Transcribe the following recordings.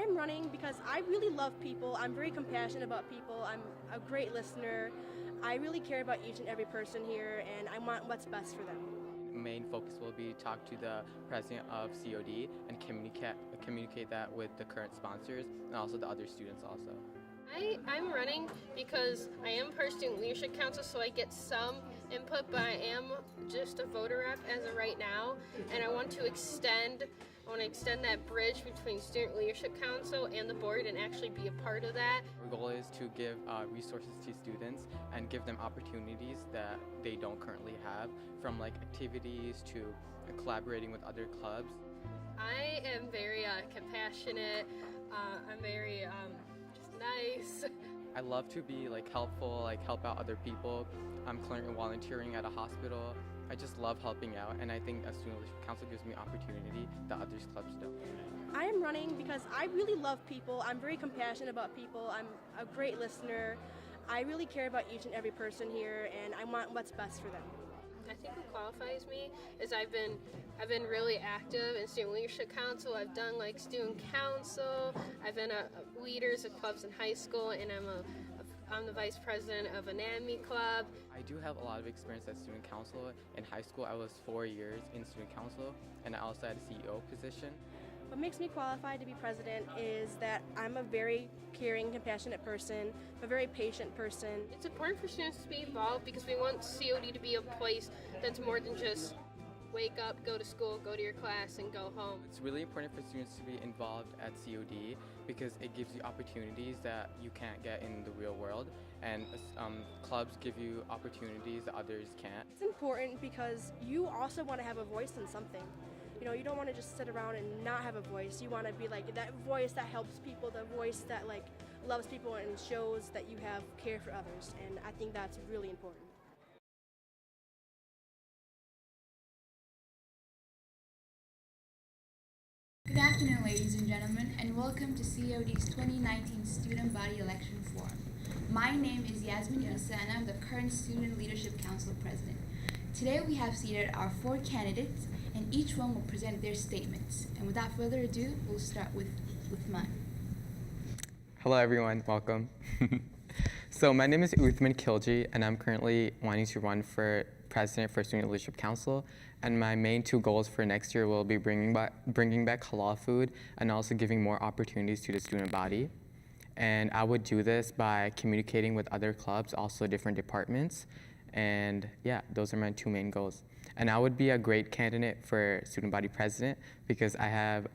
I'm running because I really love people. I'm very compassionate about people. I'm a great listener. I really care about each and every person here, and I want what's best for them. Main focus will be talk to the president of COD and communicate that with the current sponsors and also the other students also. I'm running because I am part of Student Leadership Council, so I get some input, but I am just a voter rep as of right now, and I want to extend that bridge between Student Leadership Council and the board and actually be a part of that. Our goal is to give resources to students and give them opportunities that they don't currently have, from like activities to collaborating with other clubs. I am very compassionate. I'm very just nice. I love to be helpful, help out other people. I'm currently volunteering at a hospital. I just love helping out, and I think a student leadership council gives me opportunity that others clubs don't. I am running because I really love people. I'm very compassionate about people. I'm a great listener. I really care about each and every person here, and I want what's best for them. I think what qualifies me is I've been really active in Student Leadership Council. I've done student council. I've been leaders of clubs in high school, and I'm the vice president of Anatomy Club. I do have a lot of experience at student council. In high school, I was 4 years in student council, and I also had a CEO position. What makes me qualified to be president is that I'm a very caring, compassionate person, a very patient person. It's important for students to be involved because we want COD to be a place that's more than just wake up, go to school, go to your class, and go home. It's really important for students to be involved at COD because it gives you opportunities that you can't get in the real world, and clubs give you opportunities that others can't. It's important because you also want to have a voice in something. You know, you don't want to just sit around and not have a voice. You want to be that voice that helps people, the voice that loves people and shows that you have care for others, and I think that's really important. Good afternoon, ladies and gentlemen, and welcome to COD's 2019 Student Body Election Forum. My name is Yasmin Issa, and I'm the current Student Leadership Council President. Today we have seated our 4 candidates, and each one will present their statements. And without further ado, we'll start with mine. Hello everyone, welcome. So my name is Uthman Khilji, and I'm currently wanting to run for president for Student Leadership Council, and my main 2 goals for next year will be bringing back halal food and also giving more opportunities to the student body. And I would do this by communicating with other clubs, also different departments, and yeah, those are my 2 main goals. And I would be a great candidate for student body president because I have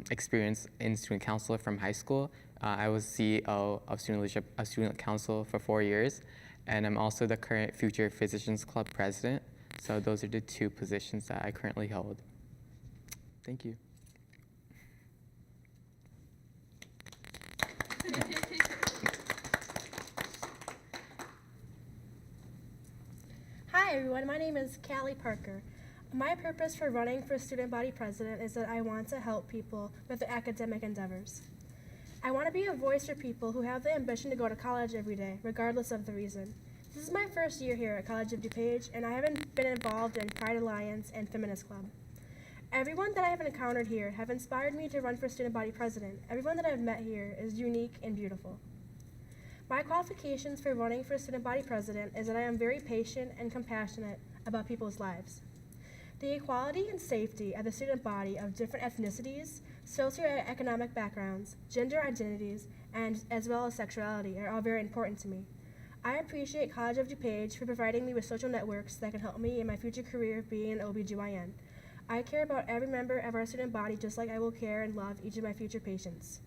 experience in student council from high school. I was CEO of student council for 4 years, and I'm also the current Future Physicians Club president. So those are the 2 positions that I currently hold. Thank you. Hi everyone, my name is Callie Parker. My purpose for running for student body president is that I want to help people with their academic endeavors. I want to be a voice for people who have the ambition to go to college every day, regardless of the reason. This is my first year here at College of DuPage, and I haven't been involved in Pride Alliance and Feminist Club. Everyone that I have encountered here have inspired me to run for student body president. Everyone that I've met here is unique and beautiful. My qualifications for running for student body president is that I am very patient and compassionate about people's lives. The equality and safety of the student body of different ethnicities, socioeconomic backgrounds, gender identities, and as well as sexuality are all very important to me. I appreciate College of DuPage for providing me with social networks that can help me in my future career being an OBGYN. I care about every member of our student body just like I will care and love each of my future patients.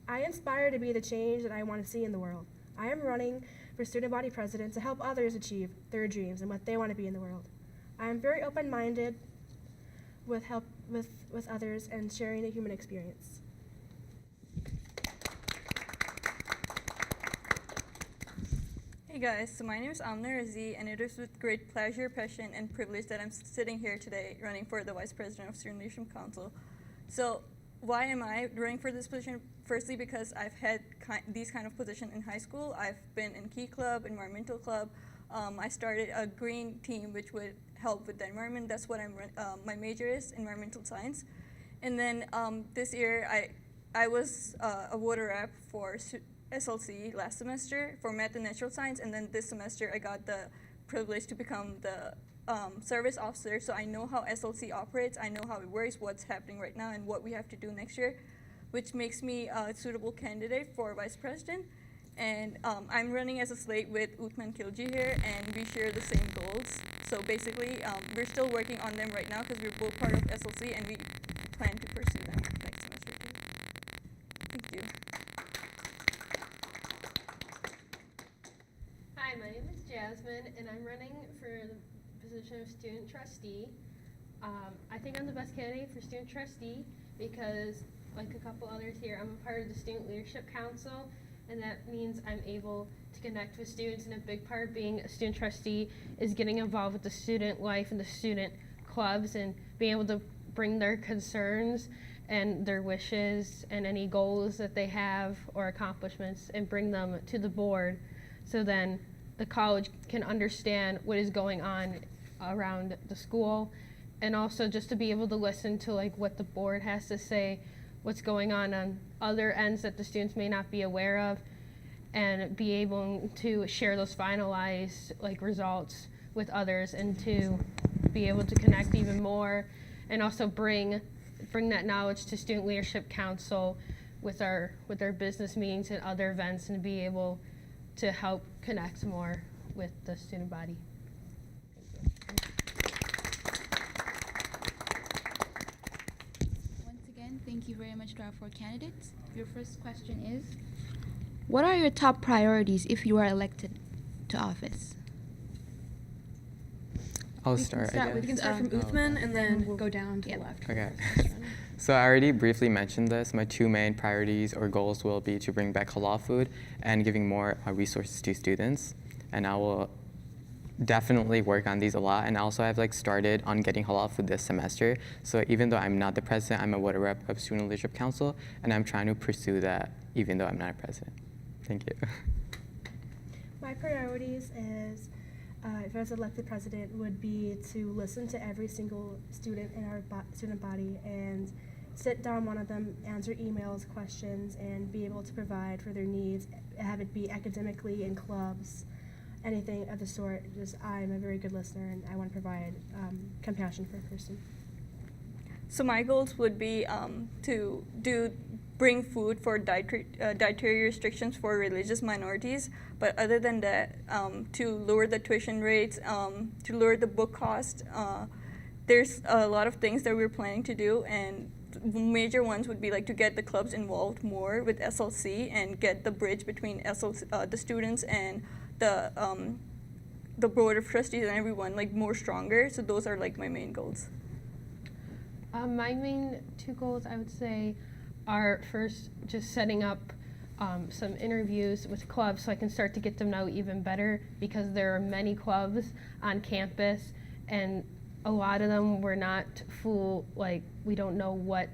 I aspire to be the change that I want to see in the world. I am running for student body president to help others achieve their dreams and what they want to be in the world. I am very open-minded with others and sharing the human experience. Hey guys, so my name is Amna Razi, and it is with great pleasure, passion, and privilege that I'm sitting here today running for the Vice President of Student Leadership Council. So why am I running for this position? Firstly, because I've had these kind of position in high school. I've been in Key Club, Environmental Club. I started a green team which would help with the environment. That's what my major is, environmental science. And then this year I was a voter rep for SLC last semester for math and natural science, and then this semester I got the privilege to become the service officer. So I know how SLC operates, I know how it works, what's happening right now, and what we have to do next year, which makes me a suitable candidate for vice president. And I'm running as a slate with Uthman Khilji here, and we share the same goals. So basically, we're still working on them right now because we're both part of SLC, and we plan to pursue them next semester too. Thank you. Hi, my name is Jasmine, and I'm running for the position of student trustee. I think I'm the best candidate for student trustee because, like a couple others here, I'm a part of the Student Leadership Council, and that means I'm able to connect with students, and a big part of being a student trustee is getting involved with the student life and the student clubs and being able to bring their concerns and their wishes and any goals that they have or accomplishments and bring them to the board, so then the college can understand what is going on around the school, and also just to be able to listen to like what the board has to say, what's going on other ends that the students may not be aware of, and be able to share those finalized like results with others, and to be able to connect even more, and also bring that knowledge to Student Leadership Council with our business meetings and other events, and be able to help connect more with the student body. Once again, thank you very much to our 4 candidates. Your first question is, what are your top priorities if you are elected to office? I'll start, I guess. We can start from Uthman and then go down to the left. Okay. So I already briefly mentioned this. My 2 main priorities or goals will be to bring back halal food and giving more resources to students. And I will definitely work on these a lot. And also I've started on getting halal food this semester. So even though I'm not the president, I'm a voter rep of Student Leadership Council, and I'm trying to pursue that even though I'm not a president. Thank you. My priorities is, if I was elected president, would be to listen to every single student in our student body and sit down one of them, answer emails, questions, and be able to provide for their needs, have it be academically in clubs, anything of the sort. Just I'm a very good listener, and I want to provide compassion for a person. So my goals would be to bring food for dietary restrictions for religious minorities, but other than that, to lower the tuition rates, to lower the book cost. There's a lot of things that we're planning to do, and major ones would be to get the clubs involved more with SLC and get the bridge between SLC, the students and the board of trustees and everyone more stronger. So those are my main goals. My main 2 goals, I would say, are first just setting up some interviews with clubs so I can start to get them know even better, because there are many clubs on campus and a lot of them we're not full, we don't know what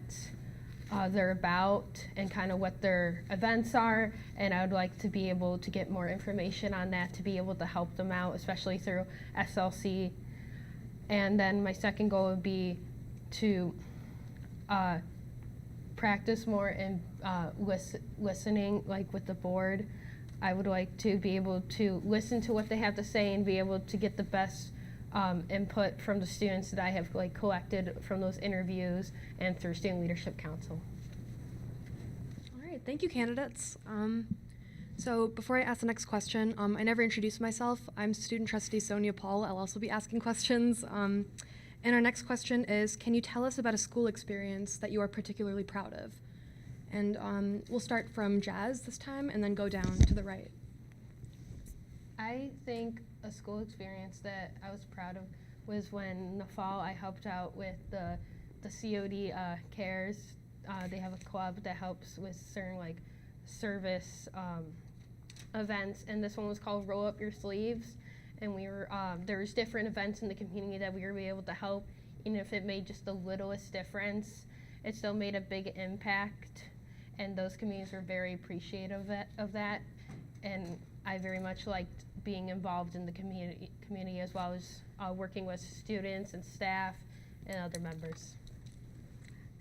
they're about and kind of what their events are, and I would like to be able to get more information on that to be able to help them out, especially through SLC. And then my second goal would be to practice more in listening with the board. I would like to be able to listen to what they have to say and be able to get the best input from the students that I have collected from those interviews and through Student Leadership Council. All right, thank you, candidates. So before I ask the next question, I never introduced myself. I'm student trustee Sonia Paul. I'll also be asking questions. And our next question is, can you tell us about a school experience that you are particularly proud of? And we'll start from Jazz this time and then go down to the right. I think a school experience that I was proud of was when in the fall I helped out with the COD Cares. They have a club that helps with certain service events, and this one was called Roll Up Your Sleeves. And we were there's different events in the community that we were able to help, even if it made just the littlest difference. It still made a big impact, and those communities were very appreciative of that. And I very much liked being involved in the community as well as working with students and staff and other members.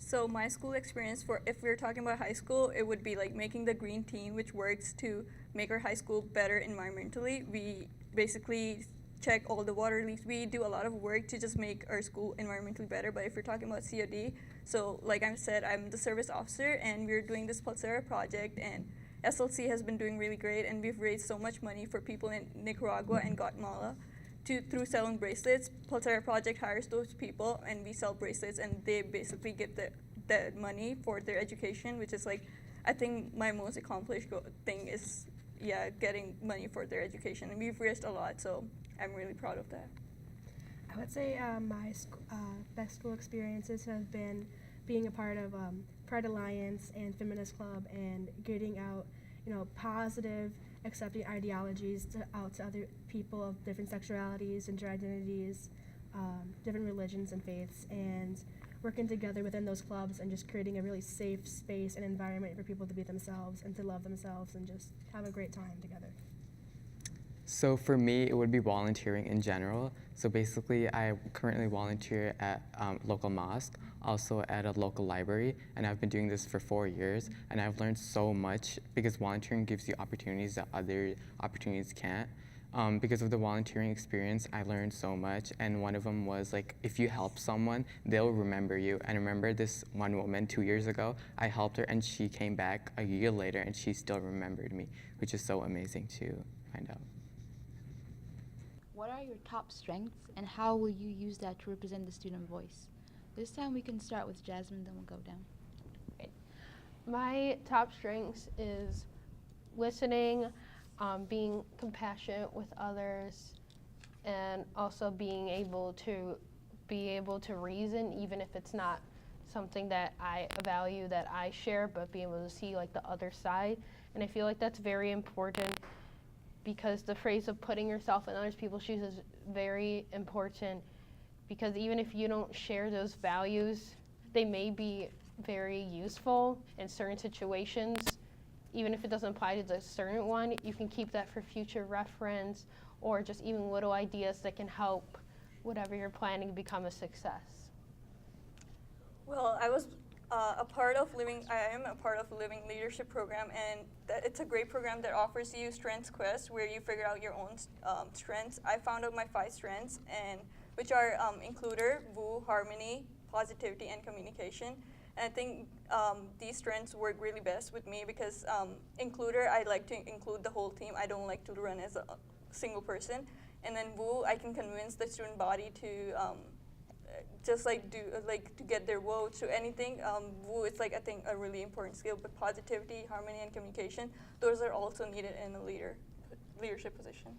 So my school experience, for if we're talking about high school, it would be like making the green team, which works to make our high school better environmentally. We basically check all the water leaks. We do a lot of work to just make our school environmentally better. But if we're talking about COD, so like I said, I'm the service officer, and we're doing this Pulsera project, and SLC has been doing really great, and we've raised so much money for people in Nicaragua and Guatemala through selling bracelets. Pulsera project hires those people, and we sell bracelets, and they basically get the money for their education, which is like, I think my most accomplished thing is, getting money for their education, and we've raised a lot, so I'm really proud of that. I would say my best school experiences have been being a part of Pride Alliance and Feminist Club, and getting out, positive, accepting ideologies out to other people of different sexualities and gender identities, different religions and faiths, and working together within those clubs and just creating a really safe space and environment for people to be themselves and to love themselves and just have a great time together. So for me, it would be volunteering in general. So basically, I currently volunteer at local mosque, also at a local library, and I've been doing this for 4 years, and I've learned so much because volunteering gives you opportunities that other opportunities can't. Because of the volunteering experience, I learned so much, and one of them was like, if you help someone, they'll remember you. And I remember this one woman 2 years ago, I helped her, and she came back a year later, and she still remembered me, which is so amazing to find out. What are your top strengths, and how will you use that to represent the student voice? This time we can start with Jasmine, then we'll go down. My top strengths is listening, being compassionate with others, and also being able to reason, even if it's not something that I value that I share, but being able to see like the other side. And I feel like that's very important, because the phrase of putting yourself in other people's shoes is very important, because even if you don't share those values, they may be very useful in certain situations. Even if it doesn't apply to the certain one, you can keep that for future reference, or just even little ideas that can help whatever you're planning become a success. Well, I am a part of Living Leadership Program, and it's a great program that offers you Strengths Quest, where you figure out your own strengths. I found out my 5 strengths, and which are includer, woo, harmony, positivity, and communication. And I think these strengths work really best with me because includer, I like to include the whole team. I don't like to run as a single person. And then woo, I can convince the student body to to get their votes to anything. Woo is I think a really important skill, but positivity, harmony, and communication, those are also needed in a leadership position.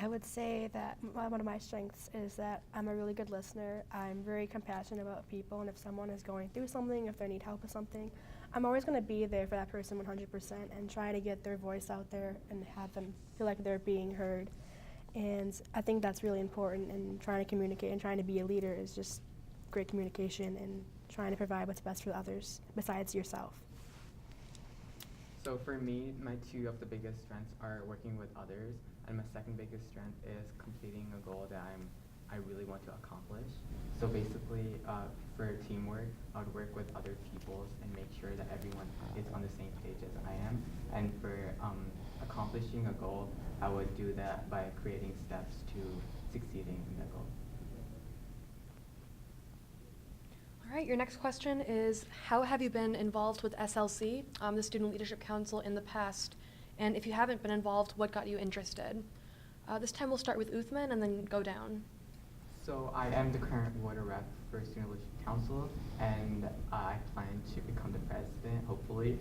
I would say that one of my strengths is that I'm a really good listener. I'm very compassionate about people, and if someone is going through something, if they need help with something, I'm always going to be there for that person 100% and try to get their voice out there and have them feel like they're being heard. And I think that's really important, and trying to communicate and trying to be a leader is just great communication and trying to provide what's best for others besides yourself. So for me, my 2 of the biggest strengths are working with others, and my second biggest strength is completing a goal that I really want to accomplish. So basically, for teamwork, I would work with other people and make sure that everyone is on the same page as I am. And for accomplishing a goal, I would do that by creating steps to succeeding in that goal. All right, your next question is, how have you been involved with SLC, the Student Leadership Council, in the past? And if you haven't been involved, what got you interested? This time we'll start with Uthman and then go down. So I am the current water rep for Student Leadership Council, and I plan to become the president, hopefully.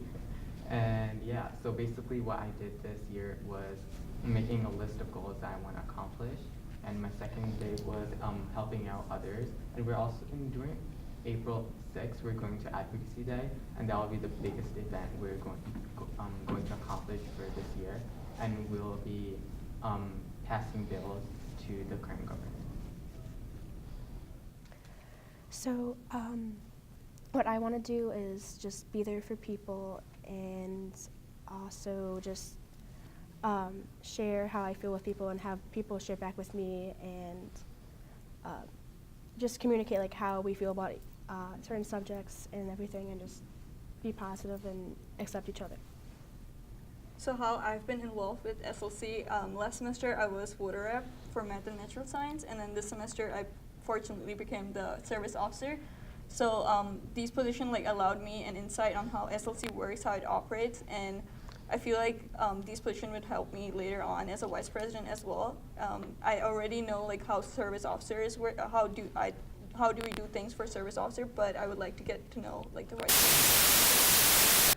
And yeah, so basically what I did this year was making a list of goals that I want to accomplish. And my second day was helping out others. And we're also during April 6th, we're going to Advocacy Day, and that will be the biggest event we're going to accomplish for this year. And we'll be passing bills to the current government. So what I want to do is just be there for people, and also just share how I feel with people and have people share back with me, and just communicate how we feel about certain subjects and everything, and just be positive and accept each other. So how I've been involved with SLC, last semester I was voter rep for math and natural science, and then this semester I fortunately became the service officer. So these positions like allowed me an insight on how SLC works, how it operates, and I feel like these positions would help me later on as a vice president as well. I already know like how service officers work, how do we do things for service officer, but I would like to get to know like the vice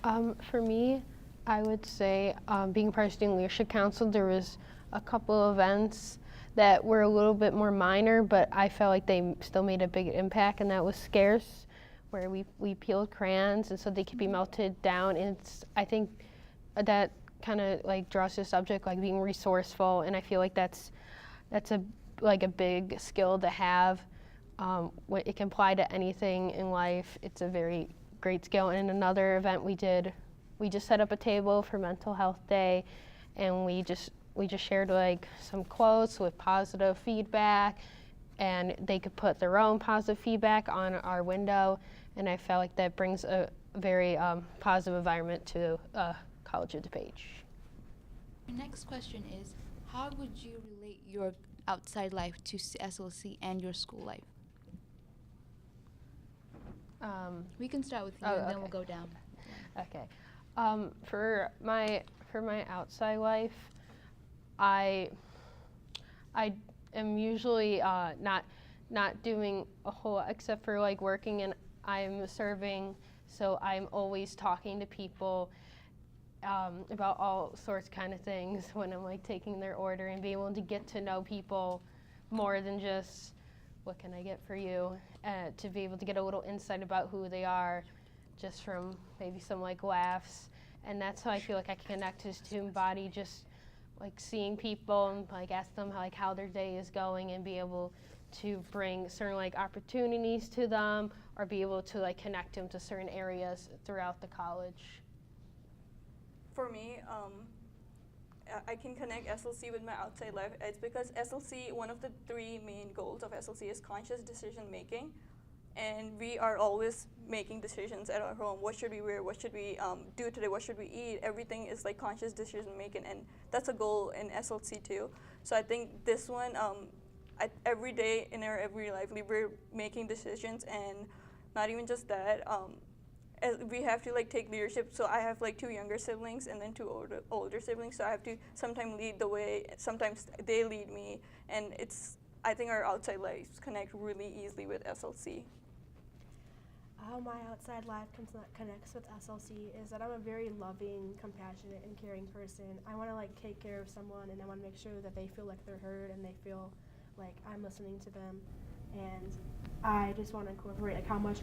president. For me, I would say being part of Student Leadership Council, there was a couple of events that were a little bit more minor, but I felt like they still made a big impact, and that was Scarce, where we peeled crayons and so they could be melted down. And I think that kind of like draws to the subject, like being resourceful, and I feel like that's a big skill to have. It can apply to anything in life. It's a very great skill. And in another event we just set up a table for Mental Health Day, and we just shared like some quotes with positive feedback, and they could put their own positive feedback on our window, and I felt like that brings a very positive environment to College of DuPage. Your next question is, how would you relate your outside life to SLC and your school life? We can start with you, and then we'll go down. Okay. For my outside life, I am usually not doing a whole lot except for like working, and I'm serving, so I'm always talking to people about all sorts kind of things when I'm like taking their order, and being able to get to know people more than just what can I get for you, to be able to get a little insight about who they are just from maybe some like laughs. And that's how I feel like I can connect to the student body, just like seeing people and like ask them how their day is going, and be able to bring certain like opportunities to them, or be able to like connect them to certain areas throughout the college. For me, I can connect SLC with my outside life. It's because SLC, one of the 3 main goals of SLC is conscious decision making. And we are always making decisions at our home. What should we wear? What should we do today? What should we eat? Everything is like conscious decision making, and that's a goal in SLC too. So I think this one, every day in our every life, we're making decisions, and not even just that. We have to like take leadership. So I have like 2 younger siblings and then 2 older siblings. So I have to sometimes lead the way. Sometimes they lead me, and I think our outside lives connect really easily with SLC. How my outside life connects with SLC is that I'm a very loving, compassionate, and caring person. I want to like take care of someone, and I want to make sure that they feel like they're heard and they feel like I'm listening to them. And I just want to incorporate like how much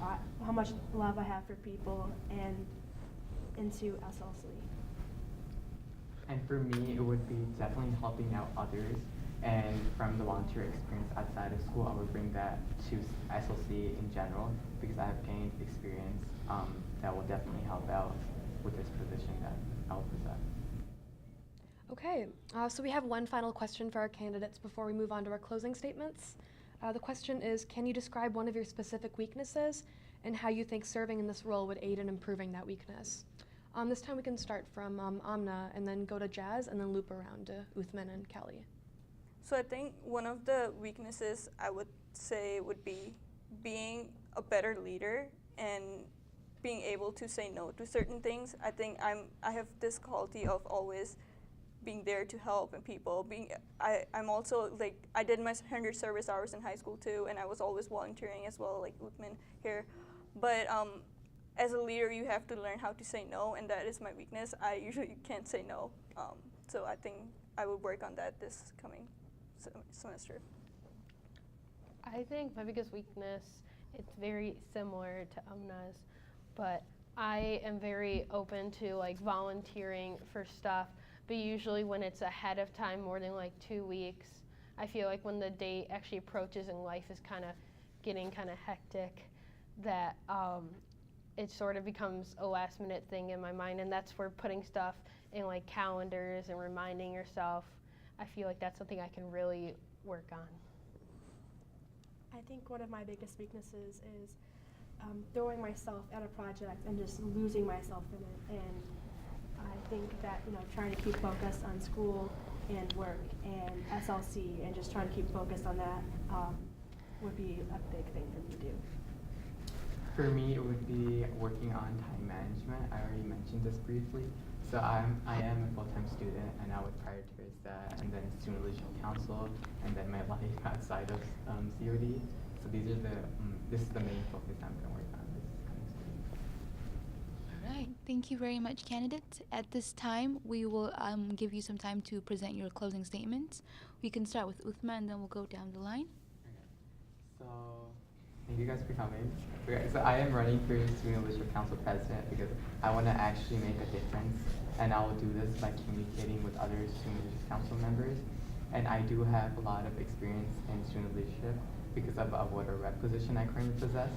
love I have for people and into SLC. And for me, it would be definitely helping out others. And from the volunteer experience outside of school, I would bring that to SLC in general, because I have gained experience that will definitely help out with this position that I will present. Okay, so we have one final question for our candidates before we move on to our closing statements. The question is, can you describe one of your specific weaknesses and how you think serving in this role would aid in improving that weakness? This time we can start from Amna, and then go to Jazz, and then loop around to Uthman and Kelly. So I think one of the weaknesses I would say would be being a better leader and being able to say no to certain things. I think I have this quality of always being there to help and people. I'm also like, I did my 100 service hours in high school too, and I was always volunteering as well, like Uthman here. But as a leader, you have to learn how to say no, and that is my weakness. I usually can't say no. So I think I would work on that this coming semester. I think my biggest weakness, it's very similar to Amna's, but I am very open to like volunteering for stuff, but usually when it's ahead of time, more than like 2 weeks, I feel like when the date actually approaches and life is kind of getting kind of hectic, that it sort of becomes a last minute thing in my mind, and that's where putting stuff in like calendars and reminding yourself, I feel like that's something I can really work on. I I think one of my biggest weaknesses is throwing myself at a project and just losing myself in it. And I think that, trying to keep focused on school and work and SLC and just trying to keep focused on that would be a big thing for me to do. For me, it would be working on time management. I already mentioned this briefly. So I am a full-time student, and I would prioritize that, and then student leadership council, and then my life outside of COD. So this is the main focus I'm going to work on this coming school year. All right, thank you very much, candidates. At this time, we will give you some time to present your closing statements. We can start with Uthman, and then we'll go down the line. So thank you guys for coming. Okay, so I am running for student leadership council president because I want to actually make a difference, and I will do this by communicating with other student leadership council members. And I do have a lot of experience in student leadership because of what a rep position I currently possess.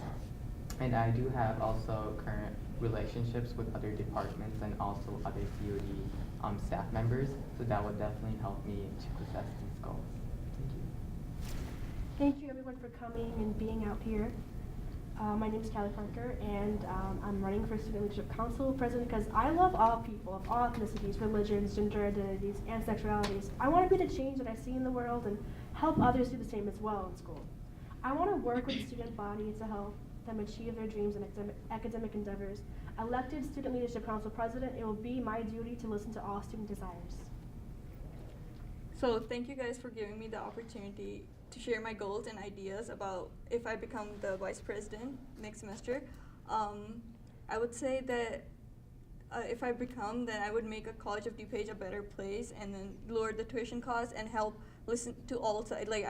And I do have also current relationships with other departments and also other COD staff members, so that would definitely help me to possess these goals. Thank you. Thank you everyone for coming and being out here. My name is Callie Parker, and I'm running for Student Leadership Council President because I love all people of all ethnicities, religions, gender identities, and sexualities. I want to be the change that I see in the world and help others do the same as well in school. I want to work with the student body to help them achieve their dreams and academic endeavors. Elected Student Leadership Council President, it will be my duty to listen to all student desires. So thank you guys for giving me the opportunity to share my goals and ideas about if I become the vice president next semester. I would say that if I become, then I would make a College of DuPage a better place and then lower the tuition costs and help listen to all sides. Like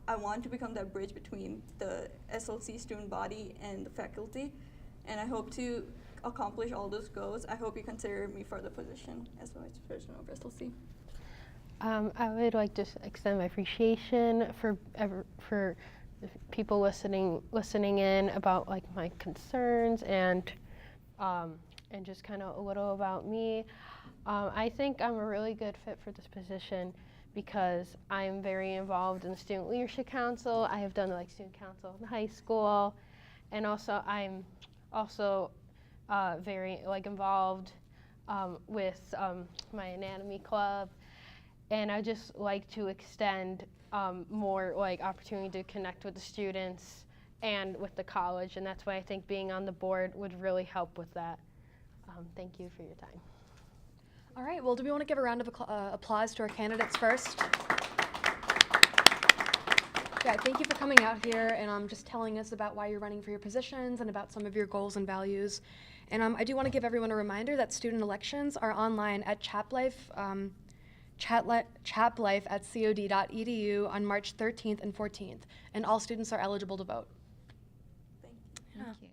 I want to become that bridge between the SLC student body and the faculty, and I hope to accomplish all those goals. I hope you consider me for the position as vice president of SLC. I would like to extend my appreciation for people listening in about like my concerns and just kind of a little about me. I think I'm a really good fit for this position because I'm very involved in the Student Leadership Council. I have done like student council in high school, and also I'm also very like involved with my anatomy club. And I just like to extend more like opportunity to connect with the students and with the college, and that's why I think being on the board would really help with that. Thank you for your time. All right, well, do we want to give a round of applause to our candidates first? Yeah, thank you for coming out here and just telling us about why you're running for your positions and about some of your goals and values. And I do want to give everyone a reminder that student elections are online at ChapLife at cod.edu on March 13th and 14th, and all students are eligible to vote. Thank you. Thank you.